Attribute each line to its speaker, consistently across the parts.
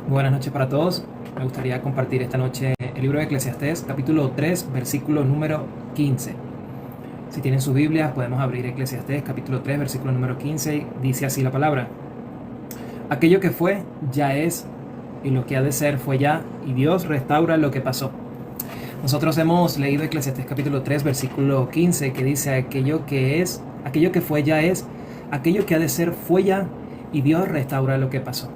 Speaker 1: Buenas noches para todos. Me gustaría compartir esta noche el libro de Eclesiastés, capítulo 3, versículo número 15. Si tienen sus Biblias, podemos abrir Eclesiastés, capítulo 3, versículo número 15. Dice así la palabra: aquello que fue, ya es, y lo que ha de ser fue ya, y Dios restaura lo que pasó. Nosotros hemos leído Eclesiastés capítulo 3, versículo 15, que dice: aquello que es, aquello que fue ya es, aquello que ha de ser fue ya, y Dios restaura lo que pasó.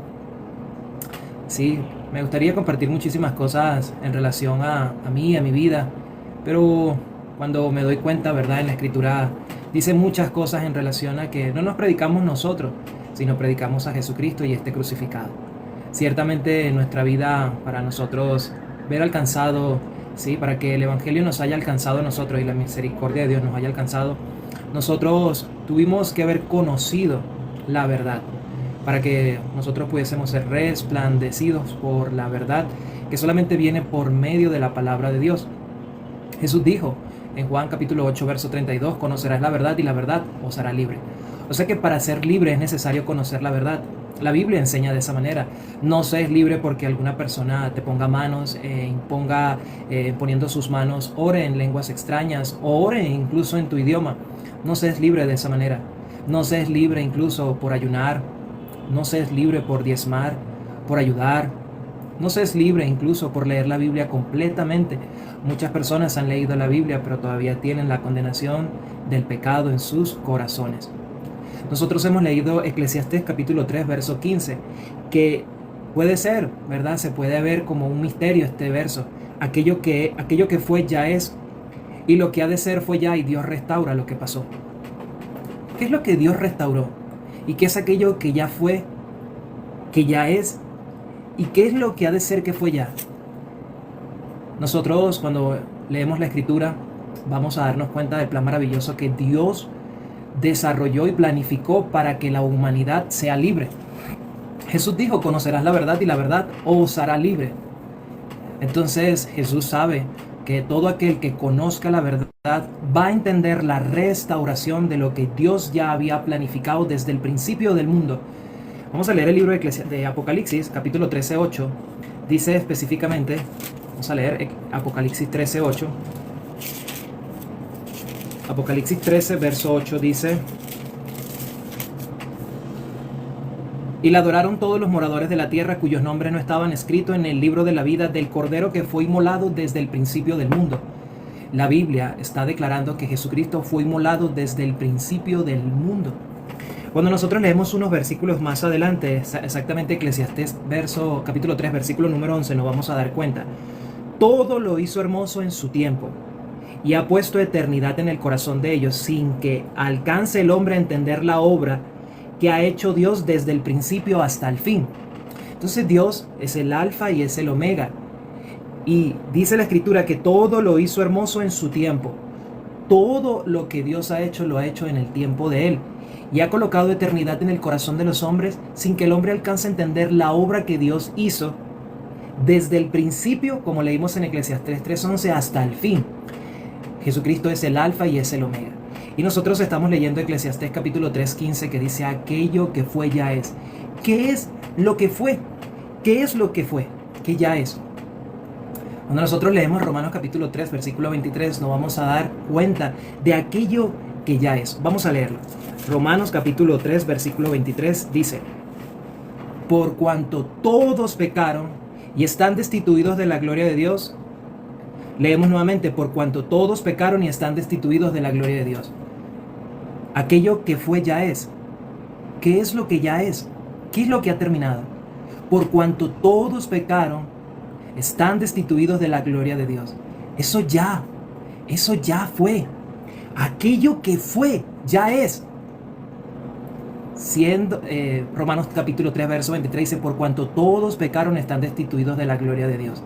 Speaker 1: Sí, me gustaría compartir muchísimas cosas en relación a mí, a mi vida, pero cuando me doy cuenta, ¿verdad? En la Escritura dice muchas cosas en relación a que no nos predicamos nosotros, sino predicamos a Jesucristo y este crucificado. Ciertamente en nuestra vida, para nosotros ver alcanzado, sí, para que el Evangelio nos haya alcanzado a nosotros y la misericordia de Dios nos haya alcanzado, nosotros tuvimos que haber conocido la verdad, para que nosotros pudiésemos ser resplandecidos por la verdad que solamente viene por medio de la palabra de Dios. Jesús dijo en Juan capítulo 8, verso 32, conocerás la verdad y la verdad os hará libre. O sea que para ser libre es necesario conocer la verdad. La Biblia enseña de esa manera. No se es libre porque alguna persona te ponga manos, imponga poniendo sus manos, ore en lenguas extrañas o ore incluso en tu idioma. No se es libre de esa manera. No se es libre incluso por ayunar. No se es libre por diezmar, por ayudar. No se es libre incluso por leer la Biblia completamente. Muchas personas han leído la Biblia, pero todavía tienen la condenación del pecado en sus corazones. Nosotros hemos leído Eclesiastés capítulo 3, verso 15, que puede ser, ¿verdad? Se puede ver como un misterio este verso. Aquello que fue ya es, y lo que ha de ser fue ya, y Dios restaura lo que pasó. ¿Qué es lo que Dios restauró? ¿Y qué es aquello que ya fue, que ya es? ¿Y qué es lo que ha de ser que fue ya? Nosotros cuando leemos la Escritura vamos a darnos cuenta del plan maravilloso que Dios desarrolló y planificó para que la humanidad sea libre. Jesús dijo: conocerás la verdad y la verdad os hará libre. Entonces Jesús sabe que todo aquel que conozca la verdad va a entender la restauración de lo que Dios ya había planificado desde el principio del mundo. Vamos a leer el libro de Apocalipsis, capítulo 13:8. Dice específicamente, vamos a leer Apocalipsis 13:8. Apocalipsis 13, verso 8 dice: y la adoraron todos los moradores de la tierra cuyos nombres no estaban escritos en el libro de la vida del Cordero que fue inmolado desde el principio del mundo. La Biblia está declarando que Jesucristo fue inmolado desde el principio del mundo. Cuando nosotros leemos unos versículos más adelante, exactamente Eclesiastés capítulo 3, versículo número 11, nos vamos a dar cuenta. Todo lo hizo hermoso en su tiempo y ha puesto eternidad en el corazón de ellos, sin que alcance el hombre a entender la obra que ha hecho Dios desde el principio hasta el fin. Entonces Dios es el alfa y es el omega. Y dice la Escritura que todo lo hizo hermoso en su tiempo. Todo lo que Dios ha hecho, lo ha hecho en el tiempo de Él. Y ha colocado eternidad en el corazón de los hombres sin que el hombre alcance a entender la obra que Dios hizo desde el principio, como leímos en Eclesiastés 3:11, hasta el fin. Jesucristo es el alfa y es el omega. Y nosotros estamos leyendo Eclesiastés capítulo 3:15, que dice: aquello que fue ya es. ¿Qué es lo que fue? ¿Qué es lo que fue? ¿Qué ya es? Cuando nosotros leemos Romanos capítulo 3, versículo 23, nos vamos a dar cuenta de aquello que ya es. Vamos a leerlo. Romanos capítulo 3, versículo 23 dice: por cuanto todos pecaron y están destituidos de la gloria de Dios. Leemos nuevamente: por cuanto todos pecaron y están destituidos de la gloria de Dios. Aquello que fue ya es. ¿Qué es lo que ya es? ¿Qué es lo que ha terminado? Por cuanto todos pecaron, están destituidos de la gloria de Dios. Eso ya fue. Aquello que fue ya es. Romanos capítulo 3, verso 23 dice: por cuanto todos pecaron, están destituidos de la gloria de Dios.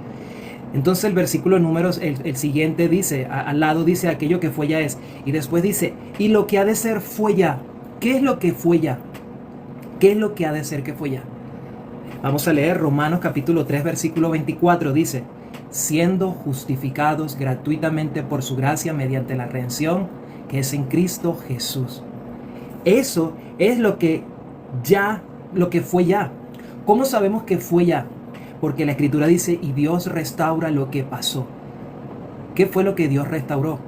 Speaker 1: Entonces el versículo números, el siguiente dice, al lado dice: aquello que fue ya es. Y después dice: y lo que ha de ser fue ya. ¿Qué es lo que fue ya? ¿Qué es lo que ha de ser que fue ya? Vamos a leer Romanos capítulo 3, versículo 24. Dice: siendo justificados gratuitamente por su gracia mediante la redención que es en Cristo Jesús. Eso es lo que fue ya. ¿Cómo sabemos que fue ya? Porque la Escritura dice, y Dios restaura lo que pasó. ¿Qué fue lo que Dios restauró?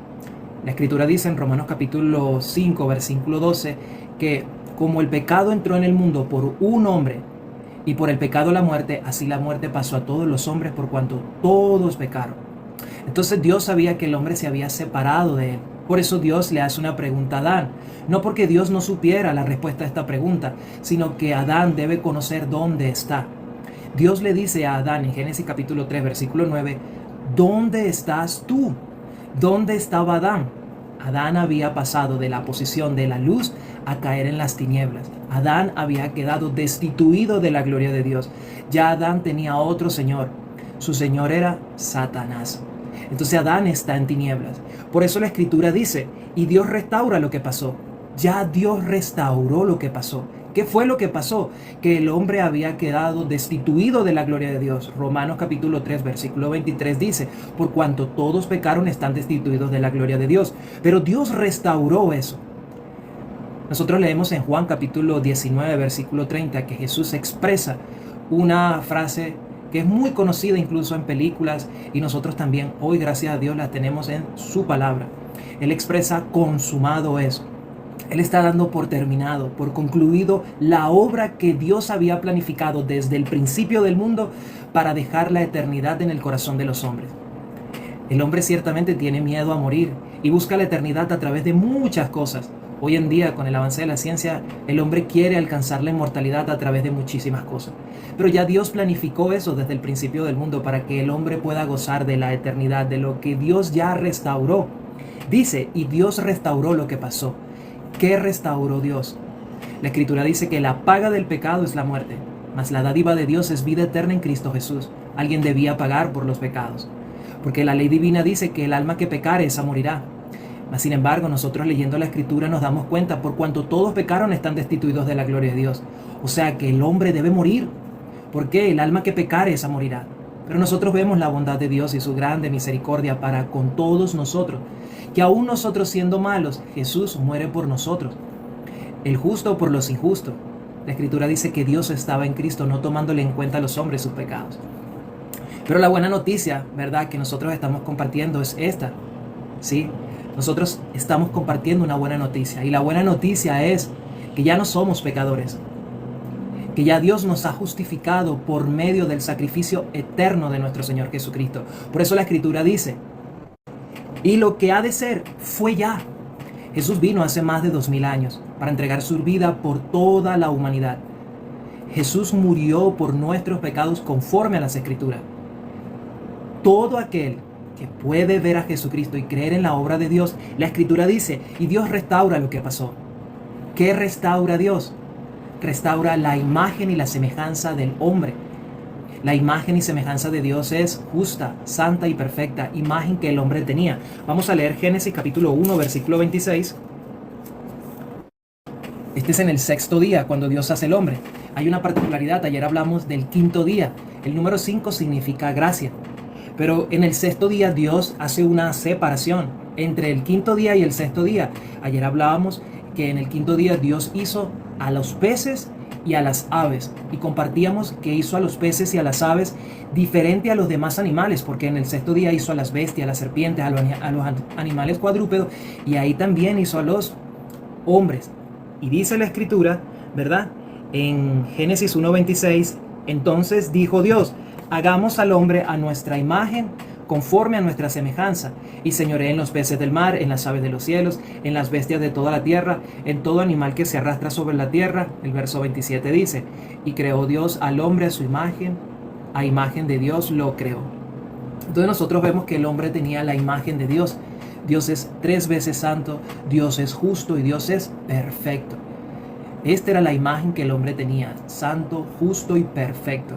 Speaker 1: La Escritura dice en Romanos capítulo 5, versículo 12, que como el pecado entró en el mundo por un hombre, y por el pecado la muerte, así la muerte pasó a todos los hombres por cuanto todos pecaron. Entonces Dios sabía que el hombre se había separado de él. Por eso Dios le hace una pregunta a Adán. No porque Dios no supiera la respuesta a esta pregunta, sino que Adán debe conocer dónde está. Dios le dice a Adán en Génesis capítulo 3, versículo 9, ¿dónde estás tú? ¿Dónde estaba Adán? Adán había pasado de la posición de la luz a caer en las tinieblas. Adán había quedado destituido de la gloria de Dios. Ya Adán tenía otro señor. Su señor era Satanás. Entonces Adán está en tinieblas. Por eso la Escritura dice, y Dios restaura lo que pasó. Ya Dios restauró lo que pasó. ¿Qué fue lo que pasó? Que el hombre había quedado destituido de la gloria de Dios. Romanos capítulo 3, versículo 23 dice, por cuanto todos pecaron están destituidos de la gloria de Dios. Pero Dios restauró eso. Nosotros leemos en Juan capítulo 19, versículo 30, que Jesús expresa una frase que es muy conocida incluso en películas, y nosotros también hoy, gracias a Dios, la tenemos en su palabra. Él expresa, consumado es. Él está dando por terminado, por concluido la obra que Dios había planificado desde el principio del mundo para dejar la eternidad en el corazón de los hombres. El hombre ciertamente tiene miedo a morir y busca la eternidad a través de muchas cosas. Hoy en día, con el avance de la ciencia, el hombre quiere alcanzar la inmortalidad a través de muchísimas cosas. Pero ya Dios planificó eso desde el principio del mundo para que el hombre pueda gozar de la eternidad, de lo que Dios ya restauró. Dice, y Dios restauró lo que pasó. ¿Qué restauró Dios? La Escritura dice que la paga del pecado es la muerte, mas la dádiva de Dios es vida eterna en Cristo Jesús. Alguien debía pagar por los pecados, porque la ley divina dice que el alma que pecare, esa morirá. Mas sin embargo, nosotros leyendo la Escritura nos damos cuenta, por cuanto todos pecaron están destituidos de la gloria de Dios. O sea que el hombre debe morir, porque el alma que pecare, esa morirá. Pero nosotros vemos la bondad de Dios y su grande misericordia para con todos nosotros, que aún nosotros siendo malos, Jesús muere por nosotros, el justo por los injustos. La Escritura dice que Dios estaba en Cristo, no tomándole en cuenta a los hombres sus pecados. Pero la buena noticia, ¿verdad?, que nosotros estamos compartiendo es esta, ¿sí? Nosotros estamos compartiendo una buena noticia, y la buena noticia es que ya no somos pecadores, que ya Dios nos ha justificado por medio del sacrificio eterno de nuestro Señor Jesucristo. Por eso la Escritura dice, y lo que ha de ser fue ya. Jesús vino hace más de 2000 años para entregar su vida por toda la humanidad. Jesús murió por nuestros pecados conforme a las Escrituras. Todo aquel que puede ver a Jesucristo y creer en la obra de Dios, la Escritura dice, y Dios restaura lo que pasó. ¿Qué restaura Dios? Restaura la imagen y la semejanza del hombre. La imagen y semejanza de Dios es justa, santa y perfecta, imagen que el hombre tenía. Vamos a leer Génesis capítulo 1, versículo 26. Este es en el sexto día, cuando Dios hace el hombre. Hay una particularidad, ayer hablamos del quinto día. El número 5 significa gracia. Pero en el sexto día Dios hace una separación entre el quinto día y el sexto día. Ayer hablábamos que en el quinto día Dios hizo a los peces y a las aves, y compartíamos que hizo a los peces y a las aves diferente a los demás animales, porque en el sexto día hizo a las bestias, a las serpientes, a los animales cuadrúpedos, y ahí también hizo a los hombres. Y dice la Escritura, ¿verdad?, en Génesis 1:26, entonces dijo Dios, hagamos al hombre a nuestra imagen, conforme a nuestra semejanza, y señoree en los peces del mar, en las aves de los cielos, en las bestias de toda la tierra, en todo animal que se arrastra sobre la tierra. El verso 27 dice, y creó Dios al hombre a su imagen, a imagen de Dios lo creó. Entonces nosotros vemos que el hombre tenía la imagen de Dios. Dios es 3 veces santo, Dios es justo y Dios es perfecto. Esta era la imagen que el hombre tenía, santo, justo y perfecto.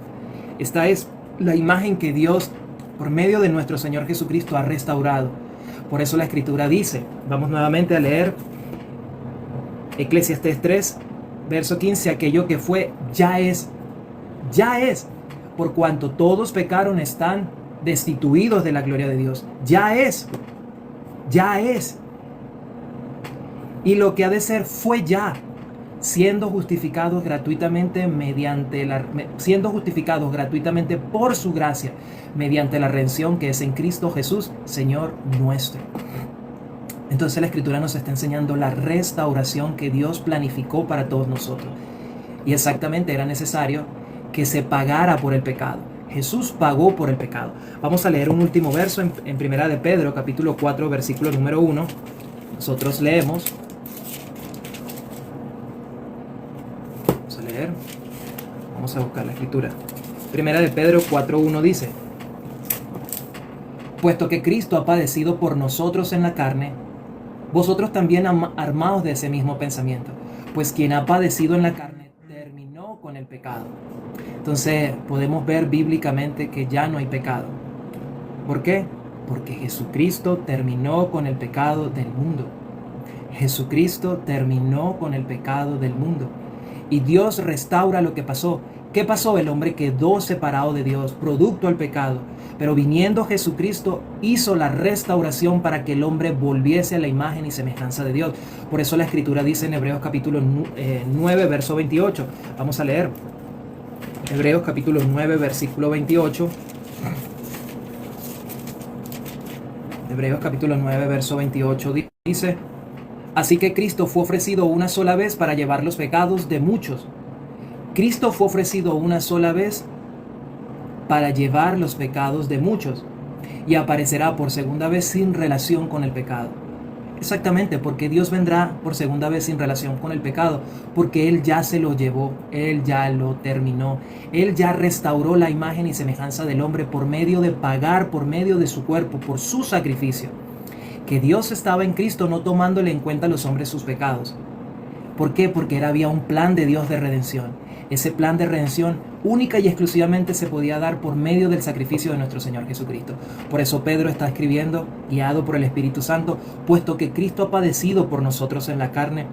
Speaker 1: Esta es la imagen que Dios, por medio de nuestro Señor Jesucristo, ha restaurado. Por eso la Escritura dice, vamos nuevamente a leer Eclesiastés 3, verso 15, aquello que fue, ya es, por cuanto todos pecaron están destituidos de la gloria de Dios. Ya es. Y lo que ha de ser fue ya. siendo justificados gratuitamente siendo justificados gratuitamente por su gracia, mediante la redención que es en Cristo Jesús, Señor nuestro. Entonces la Escritura nos está enseñando la restauración que Dios planificó para todos nosotros. Y exactamente era necesario que se pagara por el pecado. Jesús pagó por el pecado. Vamos a leer un último verso en Primera de Pedro, capítulo 4, versículo número 1. Nosotros leemos. Vamos a leer. Vamos a buscar la Escritura. Primera de Pedro 4:1 dice: puesto que Cristo ha padecido por nosotros en la carne, vosotros también armaos de ese mismo pensamiento, pues quien ha padecido en la carne terminó con el pecado. Entonces podemos ver bíblicamente que ya no hay pecado. ¿Por qué? Porque Jesucristo terminó con el pecado del mundo. Jesucristo terminó con el pecado del mundo. Y Dios restaura lo que pasó. ¿Qué pasó? El hombre quedó separado de Dios, producto del pecado. Pero viniendo Jesucristo hizo la restauración para que el hombre volviese a la imagen y semejanza de Dios. Por eso la Escritura dice en Hebreos capítulo 9, verso 28. Vamos a leer. Hebreos capítulo 9, versículo 28. Hebreos capítulo 9, verso 28 dice: así que Cristo fue ofrecido una sola vez para llevar los pecados de muchos. Cristo fue ofrecido una sola vez para llevar los pecados de muchos y aparecerá por segunda vez sin relación con el pecado. Exactamente, porque Dios vendrá por segunda vez sin relación con el pecado, porque Él ya se lo llevó, Él ya lo terminó, Él ya restauró la imagen y semejanza del hombre por medio de pagar, por medio de su cuerpo, por su sacrificio. Que Dios estaba en Cristo no tomándole en cuenta a los hombres sus pecados. ¿Por qué? Porque había un plan de Dios de redención. Ese plan de redención única y exclusivamente se podía dar por medio del sacrificio de nuestro Señor Jesucristo. Por eso Pedro está escribiendo, guiado por el Espíritu Santo: puesto que Cristo ha padecido por nosotros en la carne,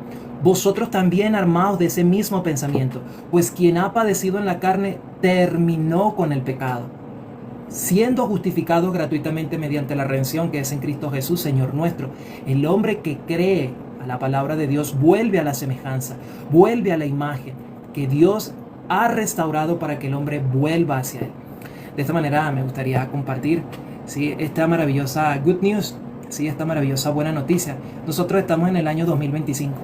Speaker 1: vosotros también armaos de ese mismo pensamiento, pues quien ha padecido en la carne terminó con el pecado, siendo justificados gratuitamente mediante la redención que es en Cristo Jesús, Señor nuestro. El hombre que cree a la palabra de Dios vuelve a la semejanza, vuelve a la imagen que Dios ha restaurado para que el hombre vuelva hacia Él. De esta manera me gustaría compartir, ¿sí?, esta maravillosa good news, ¿sí?, esta maravillosa buena noticia. Nosotros estamos en el año 2025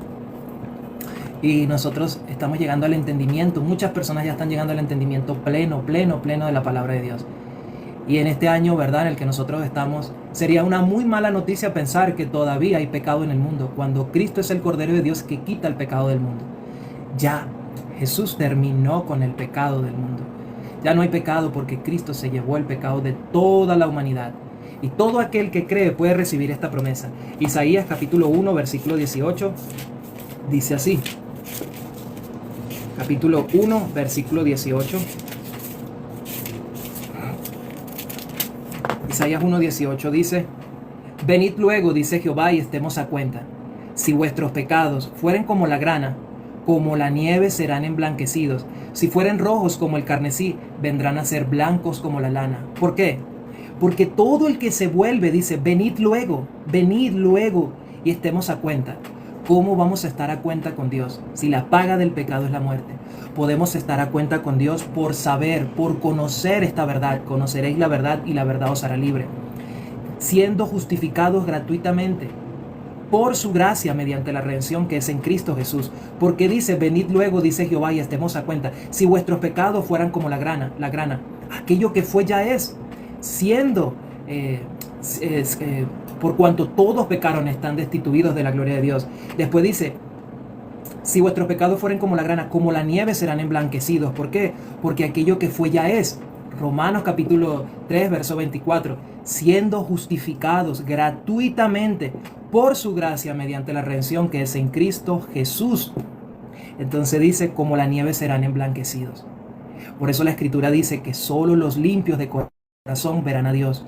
Speaker 1: y nosotros estamos llegando al entendimiento. Muchas personas ya están llegando al entendimiento pleno de la palabra de Dios. Y en este año, ¿verdad?, en el que nosotros estamos, sería una muy mala noticia pensar que todavía hay pecado en el mundo, cuando Cristo es el Cordero de Dios que quita el pecado del mundo. Ya Jesús terminó con el pecado del mundo. Ya no hay pecado porque Cristo se llevó el pecado de toda la humanidad. Y todo aquel que cree puede recibir esta promesa. Isaías capítulo 1, versículo 18, dice así. Capítulo 1, versículo 18. Isaías 1, 18 dice: venid luego, dice Jehová, y estemos a cuenta. Si vuestros pecados fueren como la grana, como la nieve serán emblanquecidos. Si fueren rojos como el carmesí, vendrán a ser blancos como la lana. ¿Por qué? Porque todo el que se vuelve, dice, venid luego, y estemos a cuenta. ¿Cómo vamos a estar a cuenta con Dios? Si la paga del pecado es la muerte. Podemos estar a cuenta con Dios por saber, por conocer esta verdad. Conoceréis la verdad y la verdad os hará libre. Siendo justificados gratuitamente por su gracia mediante la redención que es en Cristo Jesús. Porque dice, venid luego, dice Jehová, y estemos a cuenta. Si vuestros pecados fueran como la grana, aquello que fue ya es, siendo, por cuanto todos pecaron, están destituidos de la gloria de Dios. Después dice, si vuestros pecados fueren como la grana, como la nieve serán emblanquecidos. ¿Por qué? Porque aquello que fue ya es. Romanos capítulo 3, verso 24. Siendo justificados gratuitamente por su gracia mediante la redención que es en Cristo Jesús. Entonces dice, como la nieve serán emblanquecidos. Por eso la Escritura dice que solo los limpios de corazón verán a Dios.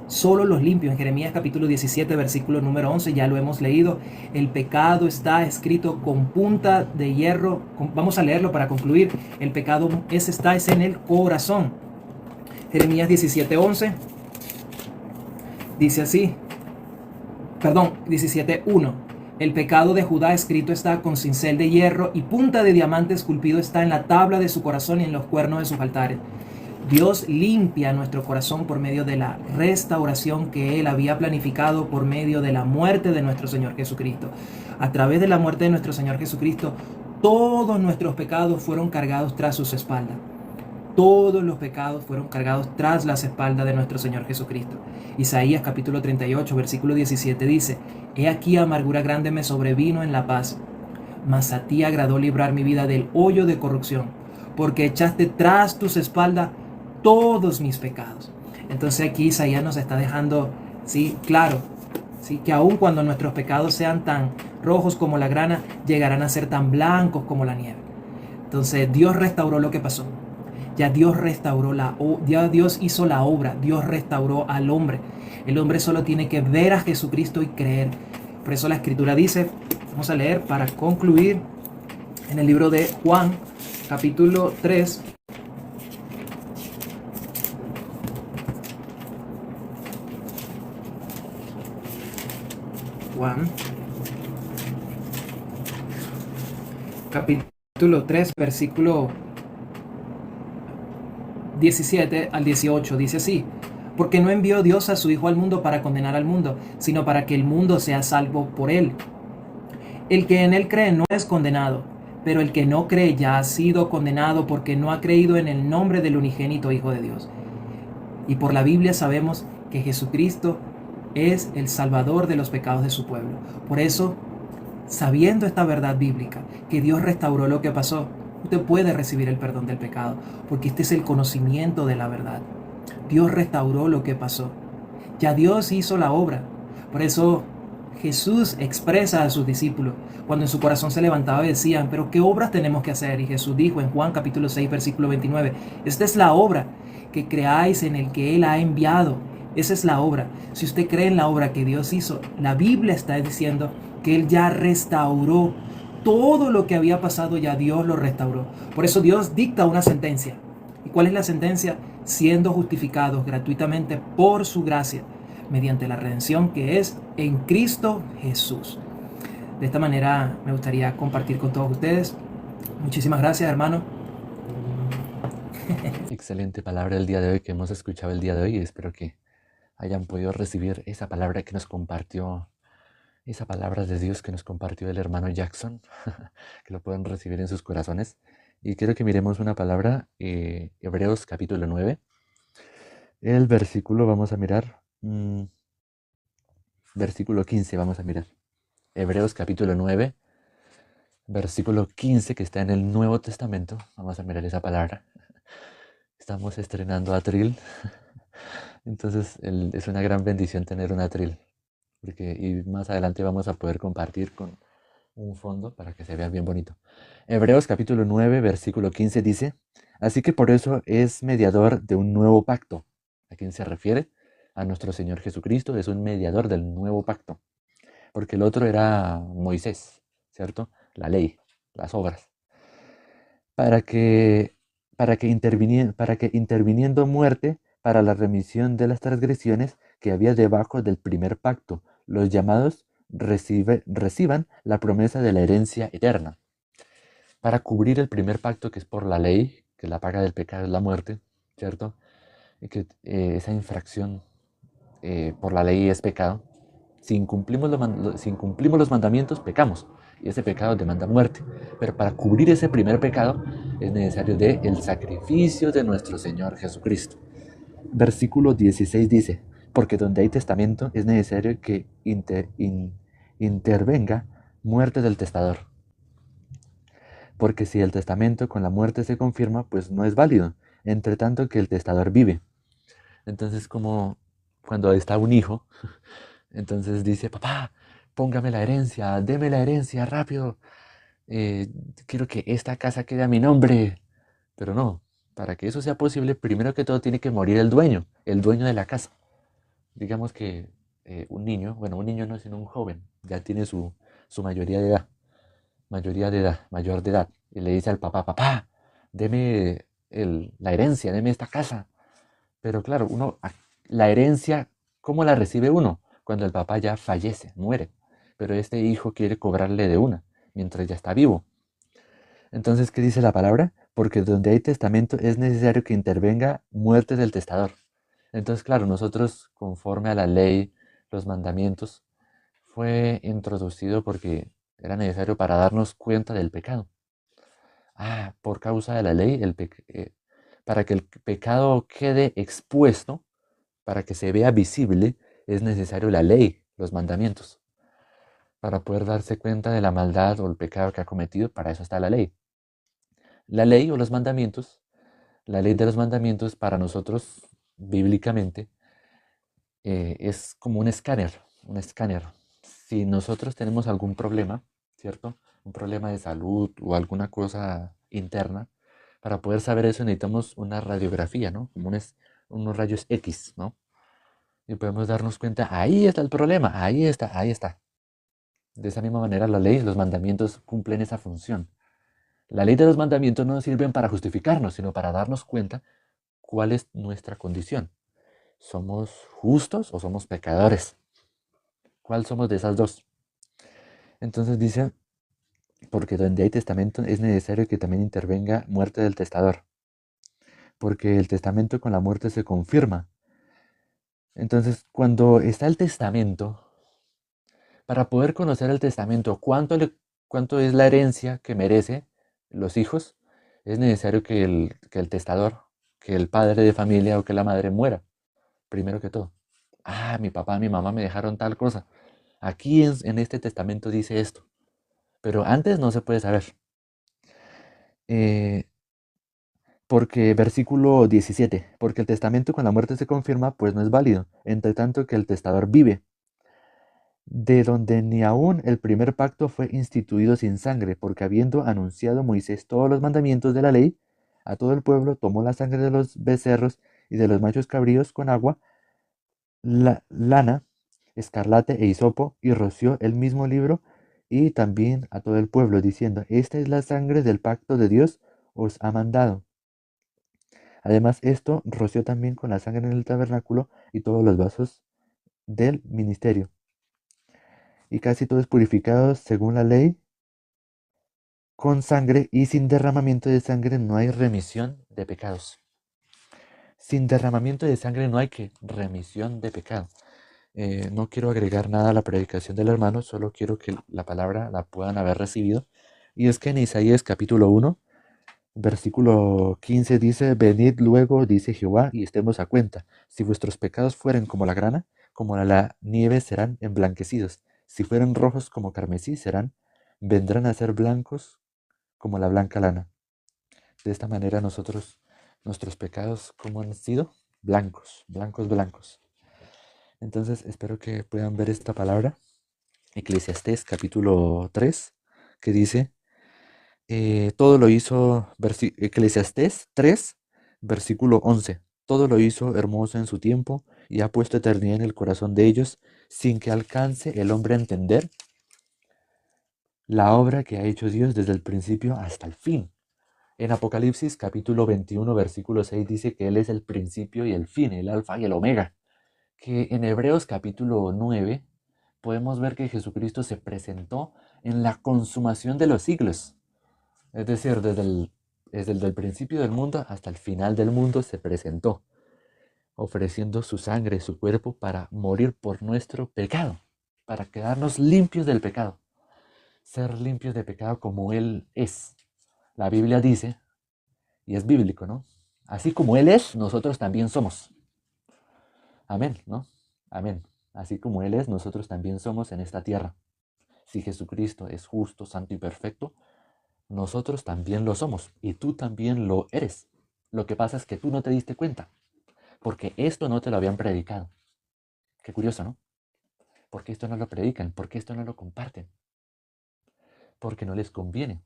Speaker 1: Solo los limpios. En Jeremías capítulo 17, versículo número 11, ya lo hemos leído. El pecado está escrito con punta de hierro. Vamos a leerlo para concluir. El pecado está en el corazón. Jeremías 17, 11. Dice así. 17, 1. El pecado de Judá escrito está con cincel de hierro y punta de diamante esculpido está en la tabla de su corazón y en los cuernos de sus altares. Dios limpia nuestro corazón por medio de la restauración que Él había planificado por medio de la muerte de nuestro Señor Jesucristo. A través de la muerte de nuestro Señor Jesucristo, todos nuestros pecados fueron cargados tras sus espaldas. Todos los pecados fueron cargados tras las espaldas de nuestro Señor Jesucristo. Isaías capítulo 38, versículo 17 dice: He aquí amargura grande me sobrevino en la paz, mas a ti agradó librar mi vida del hoyo de corrupción, porque echaste tras tus espaldas todos mis pecados. Entonces aquí Isaías nos está dejando, sí, claro, sí, que aun cuando nuestros pecados sean tan rojos como la grana, llegarán a ser tan blancos como la nieve. Entonces Dios restauró lo que pasó. Ya Dios restauró ya Dios hizo la obra, Dios restauró al hombre. El hombre solo tiene que ver a Jesucristo y creer. Por eso la Escritura dice, vamos a leer para concluir en el libro de Juan, capítulo 3. Juan, capítulo 3, versículo 17 al 18, dice así: Porque no envió Dios a su Hijo al mundo para condenar al mundo, sino para que el mundo sea salvo por él. El que en él cree no es condenado, pero el que no cree ya ha sido condenado porque no ha creído en el nombre del unigénito Hijo de Dios. Y por la Biblia sabemos que Jesucristo es el Salvador de los pecados de su pueblo. Por eso, sabiendo esta verdad bíblica, que Dios restauró lo que pasó, usted puede recibir el perdón del pecado, porque este es el conocimiento de la verdad. Dios restauró lo que pasó. Ya Dios hizo la obra. Por eso Jesús expresa a sus discípulos cuando en su corazón se levantaba y decían: pero ¿qué obras tenemos que hacer? Y Jesús dijo en Juan capítulo 6 versículo 29: esta es la obra, que creáis en el que Él ha enviado. Esa es la obra. Si usted cree en la obra que Dios hizo, la Biblia está diciendo que Él ya restauró todo lo que había pasado. Ya Dios lo restauró. Por eso Dios dicta una sentencia. ¿Y cuál es la sentencia? Siendo justificados gratuitamente por su gracia, mediante la redención que es en Cristo Jesús. De esta manera me gustaría compartir con todos ustedes. Muchísimas gracias, hermano.
Speaker 2: Excelente palabra el día de hoy que hemos escuchado el día de hoy, y espero que hayan podido recibir esa palabra que nos compartió, esa palabra de Dios que nos compartió el hermano Jackson, que lo pueden recibir en sus corazones. Y quiero que miremos una palabra, Hebreos capítulo 9. El versículo vamos a mirar, versículo 15 vamos a mirar. Hebreos capítulo 9, versículo 15, que está en el Nuevo Testamento. Vamos a mirar esa palabra. Estamos estrenando Atril. Entonces es una gran bendición tener un Atril. Y más adelante vamos a poder compartir con un fondo para que se vea bien bonito. Hebreos capítulo 9, versículo 15 dice: Así que por eso es mediador de un nuevo pacto. ¿A quién se refiere? A nuestro Señor Jesucristo. Es un mediador del nuevo pacto. Porque el otro era Moisés, ¿cierto? La ley, las obras. Para que interviniendo muerte para la remisión de las transgresiones que había debajo del primer pacto, los llamados reciban la promesa de la herencia eterna. Para cubrir el primer pacto, que es por la ley, que la paga del pecado es la muerte, ¿cierto? Y que esa infracción por la ley es pecado. Si incumplimos los mandamientos, pecamos. Y ese pecado demanda muerte. Pero para cubrir ese primer pecado es necesario el sacrificio de nuestro Señor Jesucristo. Versículo 16 dice: Porque donde hay testamento es necesario que intervenga muerte del testador. Porque si el testamento con la muerte se confirma, pues no es válido, entre tanto que el testador vive. Entonces, como cuando está un hijo, entonces dice: papá, póngame la herencia, deme la herencia rápido, quiero que esta casa quede a mi nombre. Pero no, para que eso sea posible, primero que todo tiene que morir el dueño de la casa. Digamos que un niño no, sino un joven, ya tiene su mayoría de edad, mayor de edad, y le dice al papá: papá, deme la herencia, deme esta casa. Pero claro, la herencia, ¿cómo la recibe uno? Cuando el papá ya fallece, muere. pero este hijo quiere cobrarle de una, mientras ya está vivo. Entonces, ¿qué dice la palabra? Porque donde hay testamento es necesario que intervenga muerte del testador. Entonces, claro, nosotros, conforme a la ley, los mandamientos, fue introducido porque era necesario para darnos cuenta del pecado. Por causa de la ley, para que el pecado quede expuesto, para que se vea visible, es necesario la ley, los mandamientos. Para poder darse cuenta de la maldad o el pecado que ha cometido, para eso está la ley. La ley o los mandamientos, la ley de los mandamientos para nosotros, bíblicamente, es como un escáner, un escáner. Si nosotros tenemos algún problema, ¿cierto? Un problema de salud o alguna cosa interna, para poder saber eso necesitamos una radiografía, ¿no? Como unos rayos X, ¿no? Y podemos darnos cuenta, ahí está el problema, ahí está, ahí está. De esa misma manera la ley, los mandamientos cumplen esa función. La ley de los mandamientos no sirven para justificarnos, sino para darnos cuenta cuál es nuestra condición. ¿Somos justos o somos pecadores? ¿Cuál somos de esas dos? Entonces dice, porque donde hay testamento es necesario que también intervenga muerte del testador, porque el testamento con la muerte se confirma. Entonces, cuando está el testamento, para poder conocer el testamento, cuánto es la herencia que merece los hijos, es necesario que el testador, que el padre de familia o que la madre muera, primero que todo. Mi papá, mi mamá me dejaron tal cosa. Aquí en este testamento dice esto, pero antes no se puede saber. Eh, Porque versículo 17, porque el testamento con la muerte se confirma, pues no es válido, entre tanto que el testador vive, de donde ni aun el primer pacto fue instituido sin sangre, porque habiendo anunciado Moisés todos los mandamientos de la ley, a todo el pueblo tomó la sangre de los becerros y de los machos cabríos con agua, lana, escarlata e hisopo, y roció el mismo libro y también a todo el pueblo, diciendo, esta es la sangre del pacto de Dios os ha mandado. Además, esto roció también con la sangre en el tabernáculo y todos los vasos del ministerio. Y casi todo es purificado según la ley, con sangre, y sin derramamiento de sangre no hay remisión de pecados. Sin derramamiento de sangre no hay remisión de pecado. No quiero agregar nada a la predicación del hermano, solo quiero que la palabra la puedan haber recibido. Y es que en Isaías capítulo 1, versículo 15 dice, venid luego, dice Jehová, y estemos a cuenta. Si vuestros pecados fueren como la grana, como la nieve serán emblanquecidos. Si fueren rojos como carmesí, vendrán a ser blancos como la blanca lana. De esta manera nuestros pecados, ¿cómo han sido? Blancos, blancos, blancos. Entonces espero que puedan ver esta palabra, Eclesiastés capítulo 3, que dice, todo lo hizo, Eclesiastés 3, versículo 11. Todo lo hizo hermoso en su tiempo y ha puesto eternidad en el corazón de ellos, sin que alcance el hombre a entender la obra que ha hecho Dios desde el principio hasta el fin. En Apocalipsis capítulo 21, versículo 6 dice que Él es el principio y el fin, el alfa y el omega. Que en Hebreos capítulo 9 podemos ver que Jesucristo se presentó en la consumación de los siglos. Es decir, desde el principio del mundo hasta el final del mundo se presentó, ofreciendo su sangre, su cuerpo, para morir por nuestro pecado, para quedarnos limpios del pecado, ser limpios de pecado como Él es. La Biblia dice, y es bíblico, ¿no? Así como Él es, nosotros también somos. Amén, ¿no? Amén. Así como Él es, nosotros también somos en esta tierra. Si Jesucristo es justo, santo y perfecto, nosotros también lo somos y tú también lo eres. Lo que pasa es que tú no te diste cuenta, porque esto no te lo habían predicado. Qué curioso, ¿no? ¿Por qué esto no lo predican? ¿Por qué esto no lo comparten? Porque no les conviene,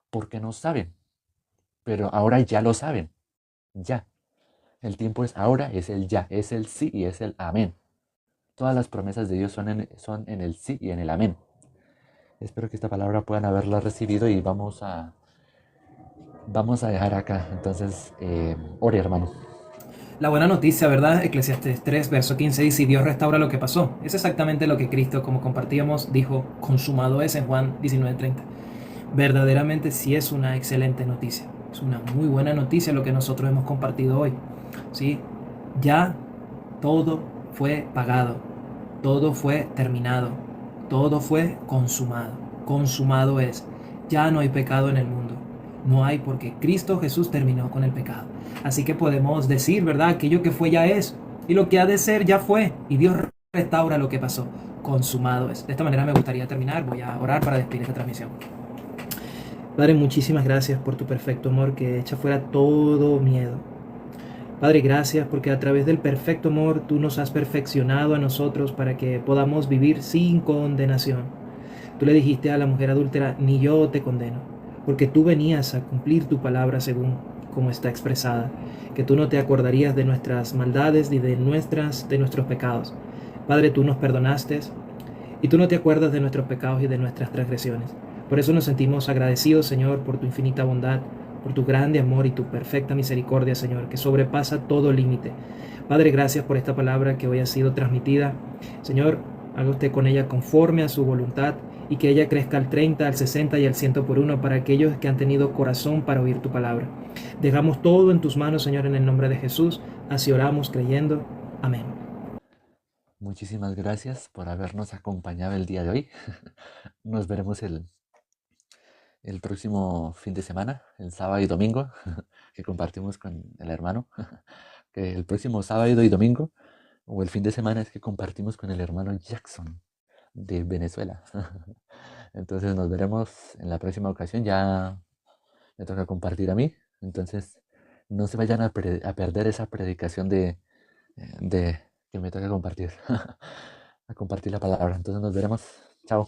Speaker 2: porque no saben, pero ahora ya lo saben, ya. El tiempo es ahora, es el ya, es el sí y es el amén. Todas las promesas de Dios son en el sí y en el amén. Espero que esta palabra puedan haberla recibido y vamos a dejar acá. Entonces, ore, hermano.
Speaker 1: La buena noticia, ¿verdad? Eclesiastés 3, verso 15 dice, y Dios restaura lo que pasó. Es exactamente lo que Cristo, como compartíamos, dijo, consumado es en Juan 19:30. Verdaderamente sí es una excelente noticia. Es una muy buena noticia lo que nosotros hemos compartido hoy. ¿Sí? Ya todo fue pagado, todo fue terminado, todo fue consumado. Consumado es. Ya no hay pecado en el mundo. No hay porque Cristo Jesús terminó con el pecado. Así que podemos decir, ¿verdad? Aquello que fue ya es. Y lo que ha de ser ya fue. Y Dios restaura lo que pasó. Consumado es. De esta manera me gustaría terminar. Voy a orar para despedir esta transmisión. Padre, muchísimas gracias por tu perfecto amor que echa fuera todo miedo. Padre, gracias porque a través del perfecto amor tú nos has perfeccionado a nosotros para que podamos vivir sin condenación. Tú le dijiste a la mujer adúltera, ni yo te condeno, porque tú venías a cumplir tu palabra según como está expresada, que tú no te acordarías de nuestras maldades ni de nuestros pecados. Padre, tú nos perdonaste y tú no te acuerdas de nuestros pecados y de nuestras transgresiones. Por eso nos sentimos agradecidos, Señor, por tu infinita bondad, por tu grande amor y tu perfecta misericordia, Señor, que sobrepasa todo límite. Padre, gracias por esta palabra que hoy ha sido transmitida. Señor, haga usted con ella conforme a su voluntad y que ella crezca al 30, al 60 y al 100 por uno para aquellos que han tenido corazón para oír tu palabra. Dejamos todo en tus manos, Señor, en el nombre de Jesús. Así oramos creyendo. Amén.
Speaker 2: Muchísimas gracias por habernos acompañado el día de hoy. Nos veremos el próximo fin de semana, el sábado y domingo, que compartimos con el hermano. Que el próximo sábado y domingo, o el fin de semana, es que compartimos con el hermano Jackson de Venezuela. Entonces nos veremos en la próxima ocasión. Ya me toca compartir a mí. Entonces no se vayan a perder esa predicación de que me toca compartir. A compartir la palabra. Entonces nos veremos. Chao.